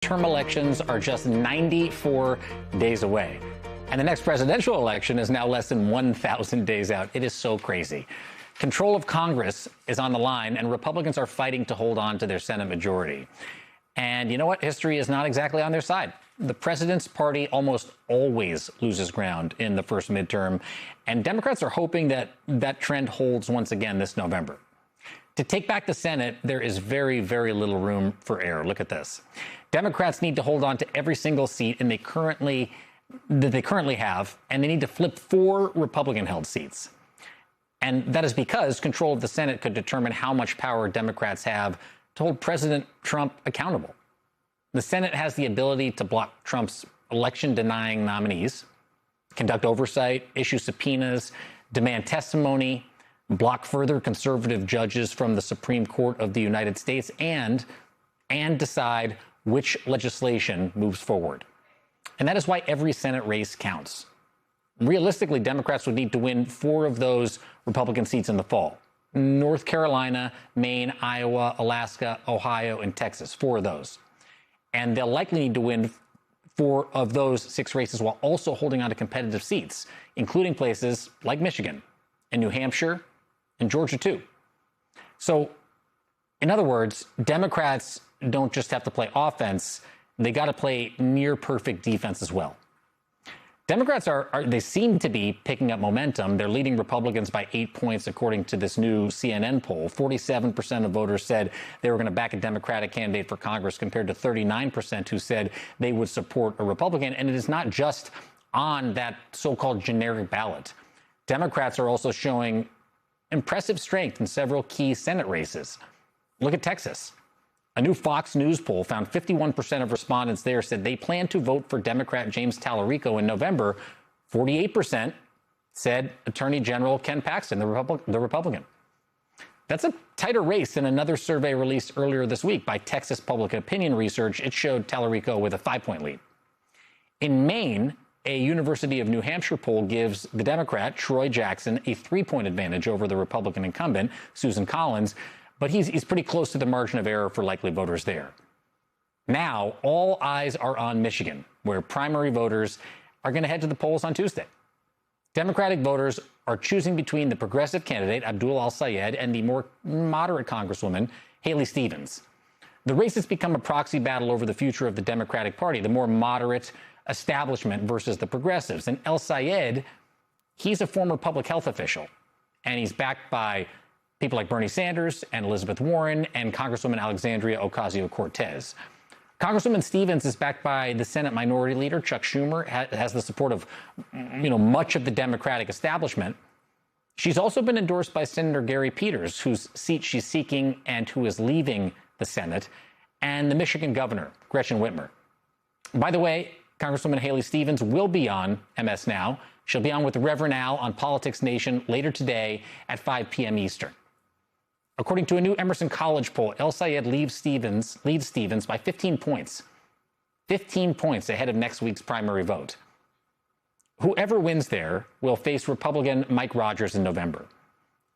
Term elections are just 94 days away. And the next presidential election is now less than 1,000 days out. It is so crazy. Control of Congress is on the line, and Republicans are fighting to hold on to their Senate majority. And you know what? History is not exactly on their side. The president's party almost always loses ground in the first midterm, and Democrats are hoping that that trend holds once again this November. To take back the Senate, there is very, very little room for error. Look at this. Democrats need to hold on to every single seat that they currently have, and they need to flip 4 Republican-held seats. And that is because control of the Senate could determine how much power Democrats have to hold President Trump accountable. The Senate has the ability to block Trump's election-denying nominees, conduct oversight, issue subpoenas, demand testimony, block further conservative judges from the Supreme Court of the United States, and decide which legislation moves forward. And that is why every Senate race counts. Realistically, Democrats would need to win 4 of those Republican seats in the fall. North Carolina, Maine, Iowa, Alaska, Ohio, and Texas, 4 of those. And they'll likely need to win 4 of those 6 races while also holding on to competitive seats, including places like Michigan and New Hampshire and Georgia, too. So, in other words, Democrats don't just have to play offense, they got to play near perfect defense as well. Democrats they seem to be picking up momentum. They're leading Republicans by 8 points, according to this new CNN poll. 47% of voters said they were going to back a Democratic candidate for Congress, compared to 39% who said they would support a Republican. And it is not just on that so-called generic ballot. Democrats are also showing impressive strength in several key Senate races. Look at Texas. A new Fox News poll found 51% of respondents there said they plan to vote for Democrat James Tallarico in November. 48% said Attorney General Ken Paxton, the Republican. That's a tighter race than another survey released earlier this week by Texas Public Opinion Research. It showed Tallarico with a 5-point lead. In Maine, a University of New Hampshire poll gives the Democrat, Troy Jackson, a 3-point advantage over the Republican incumbent, Susan Collins, but he's pretty close to the margin of error for likely voters there. Now, all eyes are on Michigan, where primary voters are going to head to the polls on Tuesday. Democratic voters are choosing between the progressive candidate, Abdul Al-Sayed, and the more moderate Congresswoman, Haley Stevens. The race has become a proxy battle over the future of the Democratic Party, the more moderate establishment versus the progressives. And El-Sayed, he's a former public health official, and he's backed by people like Bernie Sanders and Elizabeth Warren and Congresswoman Alexandria Ocasio-Cortez. Congresswoman Stevens is backed by the Senate Minority Leader, Chuck Schumer, has the support of, much of the Democratic establishment. She's also been endorsed by Senator Gary Peters, whose seat she's seeking and who is leaving the Senate, and the Michigan governor, Gretchen Whitmer. By the way, Congresswoman Haley Stevens will be on MSNOW. She'll be on with Reverend Al on Politics Nation later today at 5 p.m. Eastern. According to a new Emerson College poll, El-Sayed leads Stevens by 15 points. 15 points ahead of next week's primary vote. Whoever wins there will face Republican Mike Rogers in November.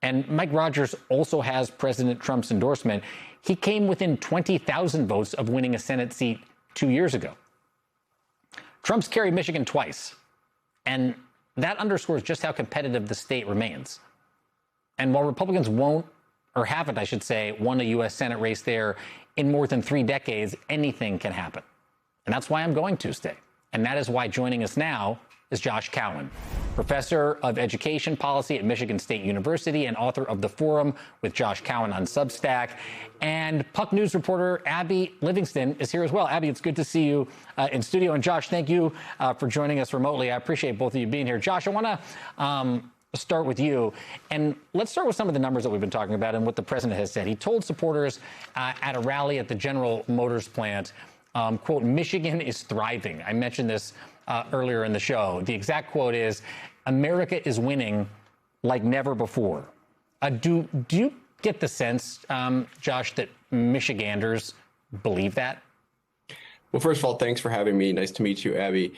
And Mike Rogers also has President Trump's endorsement. He came within 20,000 votes of winning a Senate seat 2 years ago. Trump's carried Michigan twice, and that underscores just how competitive the state remains. And while Republicans haven't, I should say, won a U.S. Senate race there in more than 3 decades, anything can happen. And that's why I'm going Tuesday. And that is why joining us now is Josh Cowan, professor of education policy at Michigan State University and author of The Forum with Josh Cowan on Substack. And Puck News reporter Abby Livingston is here as well. Abby, it's good to see you in studio. And Josh, thank you for joining us remotely. I appreciate both of you being here. Josh, I want to start with you. And let's start with some of the numbers that we've been talking about and what the president has said. He told supporters at a rally at the General Motors plant, quote, "Michigan is thriving." I mentioned this earlier in the show. The exact quote is, "America is winning like never before." Do you get the sense, Josh, that Michiganders believe that? Well, first of all, thanks for having me. Nice to meet you, Abby.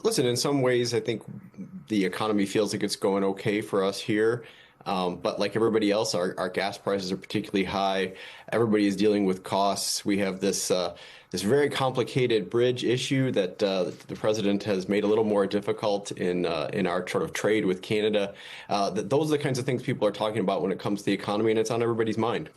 Listen, in some ways, I think the economy feels like it's going okay for us here. But like everybody else, our gas prices are particularly high. Everybody is dealing with costs. We have this this very complicated bridge issue that the president has made a little more difficult in our sort of trade with Canada. Those are the kinds of things people are talking about when it comes to the economy, and it's on everybody's mind.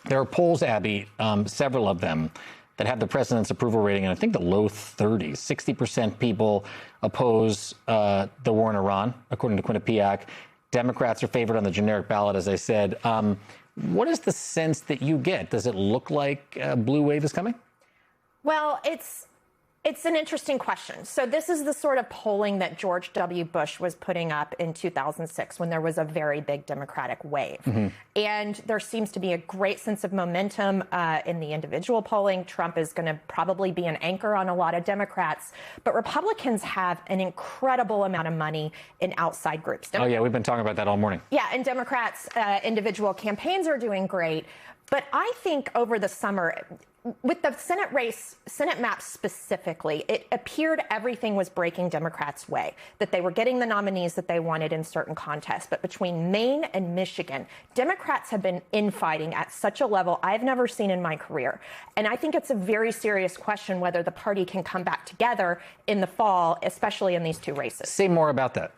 There are polls, Abby, several of them, that have the president's approval rating in, I think, the low 30s. 60% people oppose the war in Iran, according to Quinnipiac. Democrats are favored on the generic ballot, as I said. What is the sense that you get? Does it look like a blue wave is coming? Well, it's an interesting question. So this is the sort of polling that George W. Bush was putting up in 2006 when there was a very big Democratic wave. Mm-hmm. And there seems to be a great sense of momentum in the individual polling. Trump is going to probably be an anchor on a lot of Democrats. But Republicans have an incredible amount of money in outside groups. Oh, yeah, we've been talking about that all morning. Yeah, and Democrats' individual campaigns are doing great. But I think over the summer, with the Senate race, Senate map specifically, it appeared everything was breaking Democrats' way, that they were getting the nominees that they wanted in certain contests. But between Maine and Michigan, Democrats have been infighting at such a level I've never seen in my career. And I think it's a very serious question whether the party can come back together in the fall, especially in these two races. Say more about that.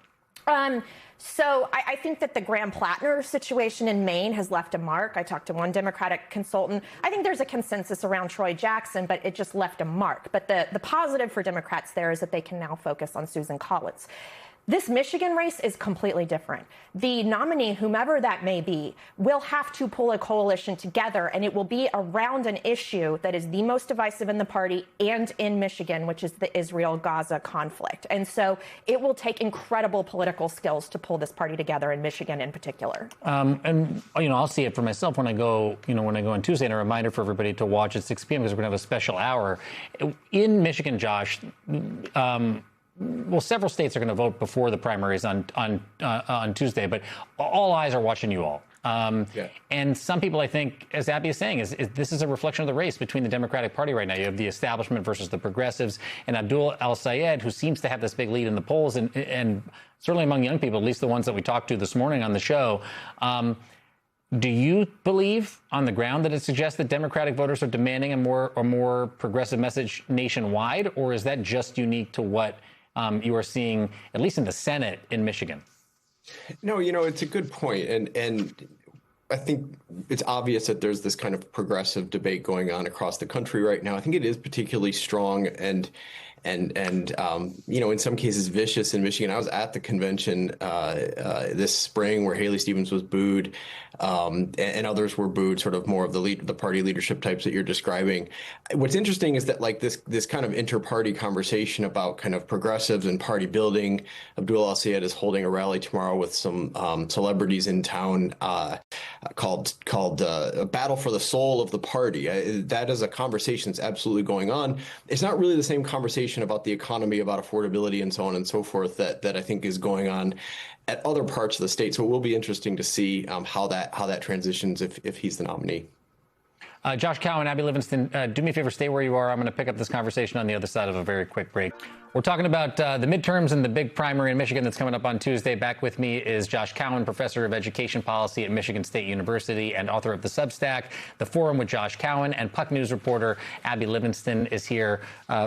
So I think that the Graham-Plattner situation in Maine has left a mark. I talked to one Democratic consultant. I think there's a consensus around Troy Jackson, but it just left a mark. But the positive for Democrats there is that they can now focus on Susan Collins. This Michigan race is completely different. The nominee, whomever that may be, will have to pull a coalition together, and it will be around an issue that is the most divisive in the party and in Michigan, which is the Israel-Gaza conflict. And so it will take incredible political skills to pull this party together in Michigan in particular. And, you know, I'll see it for myself when I go, on Tuesday, and a reminder for everybody to watch at 6 p.m. because we're going to have a special hour. In Michigan, Josh, well, several states are going to vote before the primaries on Tuesday, but all eyes are watching you all. And some people, I think, as Abby is saying, is this is a reflection of the race between the Democratic Party right now. You have the establishment versus the progressives, and Abdul El-Sayed, who seems to have this big lead in the polls, and certainly among young people, at least the ones that we talked to this morning on the show. Do you believe on the ground that it suggests that Democratic voters are demanding a more progressive message nationwide, or is that just unique to what you are seeing, at least in the Senate in Michigan? No, it's a good point. And I think it's obvious that there's this kind of progressive debate going on across the country right now. I think it is particularly strong and in some cases vicious in Michigan. I was at the convention this spring where Haley Stevens was booed, and others were booed, sort of more of the party leadership types that you're describing. What's interesting is that like this kind of inter-party conversation about kind of progressives and party building. Abdul El-Sayed is holding a rally tomorrow with some celebrities in town called a Battle for the Soul of the Party. That is a conversation that's absolutely going on. It's not really the same conversation about the economy, about affordability, and so on and so forth that I think is going on at other parts of the state. So it will be interesting to see how that transitions if he's the nominee. Josh Cowan, Abby Livingston, do me a favor, stay where you are. I'm going to pick up this conversation on the other side of a very quick break. We're talking about the midterms and the big primary in Michigan that's coming up on Tuesday. Back with me is Josh Cowan, professor of education policy at Michigan State University and author of the Substack, The Forum with Josh Cowan, and Puck News reporter Abby Livingston is here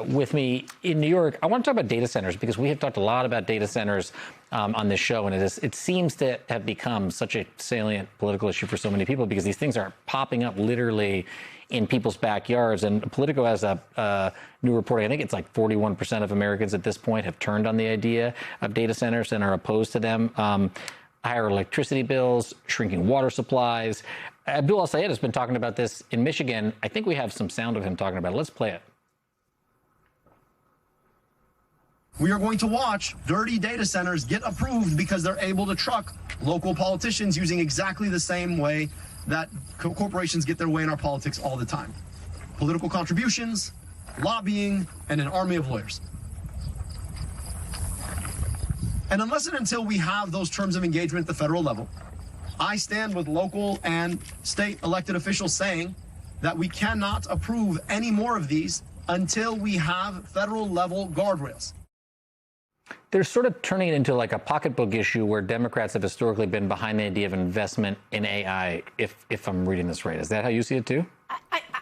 with me in New York. I want to talk about data centers because we have talked a lot about data centers on this show, and it seems to have become such a salient political issue for so many people because these things are popping up literally in people's backyards. And Politico has a new reporting. I think it's like 41% of Americans at this point have turned on the idea of data centers and are opposed to them. Higher electricity bills, shrinking water supplies. Abdul El-Sayed has been talking about this in Michigan. I think we have some sound of him talking about it. Let's play it. We are going to watch dirty data centers get approved because they're able to truck local politicians using exactly the same way that corporations get their way in our politics all the time. Political contributions, lobbying, and an army of lawyers. And unless and until we have those terms of engagement at the federal level, I stand with local and state elected officials saying that we cannot approve any more of these until we have federal level guardrails. they're sort of turning it into like a pocketbook issue where Democrats have historically been behind the idea of investment in AI, if I'm reading this right. Is that how you see it too?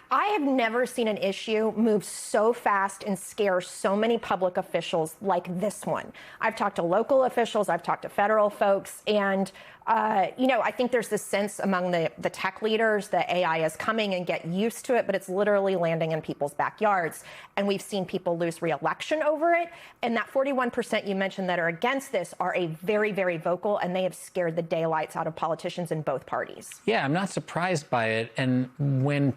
I have never seen an issue move so fast and scare so many public officials like this one. I've talked to local officials, I've talked to federal folks, and I think there's this sense among the tech leaders that AI is coming and get used to it, but it's literally landing in people's backyards. And we've seen people lose re-election over it. And that 41% you mentioned that are against this are a very, very vocal, and they have scared the daylights out of politicians in both parties. Yeah, I'm not surprised by it. And when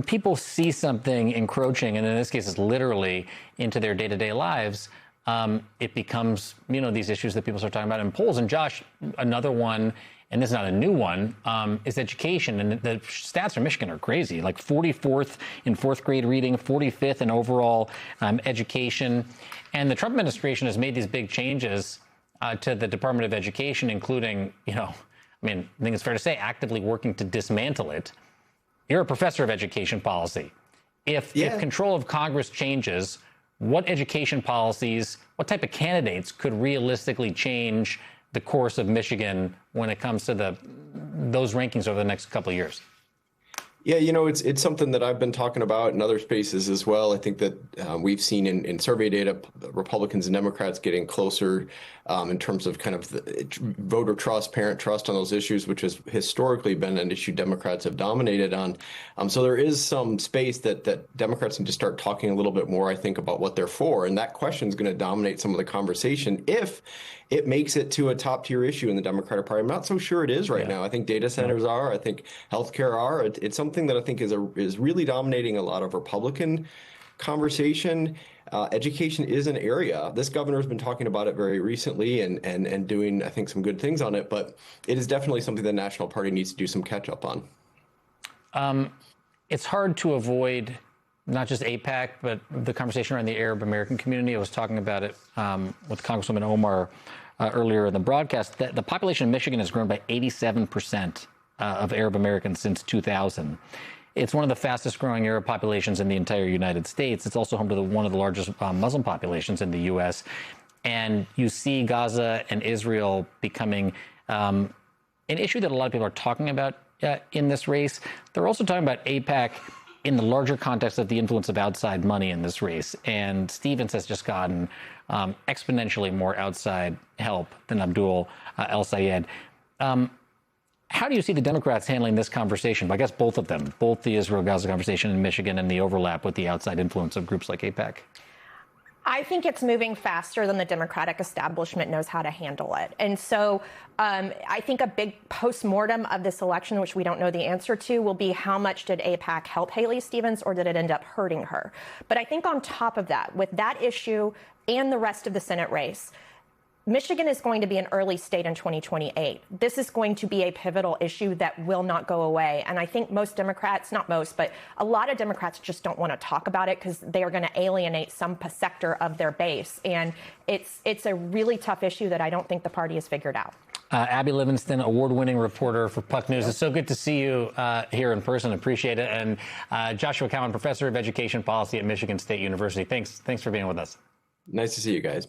people see something encroaching, and in this case, it's literally into their day-to-day lives, it becomes, these issues that people start talking about in polls. And Josh, another one, and this is not a new one, is education. And the stats from Michigan are crazy, like 44th in fourth grade reading, 45th in overall education. And the Trump administration has made these big changes to the Department of Education, including, I think it's fair to say, actively working to dismantle it. You're a professor of education policy. If control of Congress changes, what education policies, what type of candidates could realistically change the course of Michigan when it comes to those rankings over the next couple of years? Yeah, it's something that I've been talking about in other spaces as well. I think that we've seen in survey data, Republicans and Democrats getting closer in terms of kind of the voter trust, parent trust on those issues, which has historically been an issue Democrats have dominated on. So there is some space that Democrats need to start talking a little bit more, I think, about what they're for. And that question is going to dominate some of the conversation if it makes it to a top tier issue in the Democratic Party. I'm not so sure it is right now. I think data centers are. I think healthcare are. It's something that I think is really dominating a lot of Republican conversation. Education is an area. This governor has been talking about it very recently and doing, I think, some good things on it. But it is definitely something the National Party needs to do some catch up on. It's hard to avoid not just AIPAC, but the conversation around the Arab American community. I was talking about it with Congresswoman Omar earlier in the broadcast. The population of Michigan has grown by 87% of Arab Americans since 2000. It's one of the fastest growing Arab populations in the entire United States. It's also home to one of the largest Muslim populations in the U.S. And you see Gaza and Israel becoming an issue that a lot of people are talking about in this race. They're also talking about AIPAC in the larger context of the influence of outside money in this race. And Stevens has just gotten exponentially more outside help than Abdul El-Sayed. How do you see the Democrats handling this conversation? I guess both of them, both the Israel-Gaza conversation in Michigan and the overlap with the outside influence of groups like AIPAC. I think it's moving faster than the Democratic establishment knows how to handle it. And so I think a big postmortem of this election, which we don't know the answer to, will be how much did AIPAC help Haley Stevens or did it end up hurting her? But I think on top of that, with that issue and the rest of the Senate race, Michigan is going to be an early state in 2028. This is going to be a pivotal issue that will not go away. And I think most Democrats, not most, but a lot of Democrats just don't want to talk about it because they are going to alienate some sector of their base. And it's a really tough issue that I don't think the party has figured out. Abby Livingston, award-winning reporter for Puck News. It's so good to see you here in person. Appreciate it. And Joshua Cowan, professor of education policy at Michigan State University. Thanks for being with us. Nice to see you guys.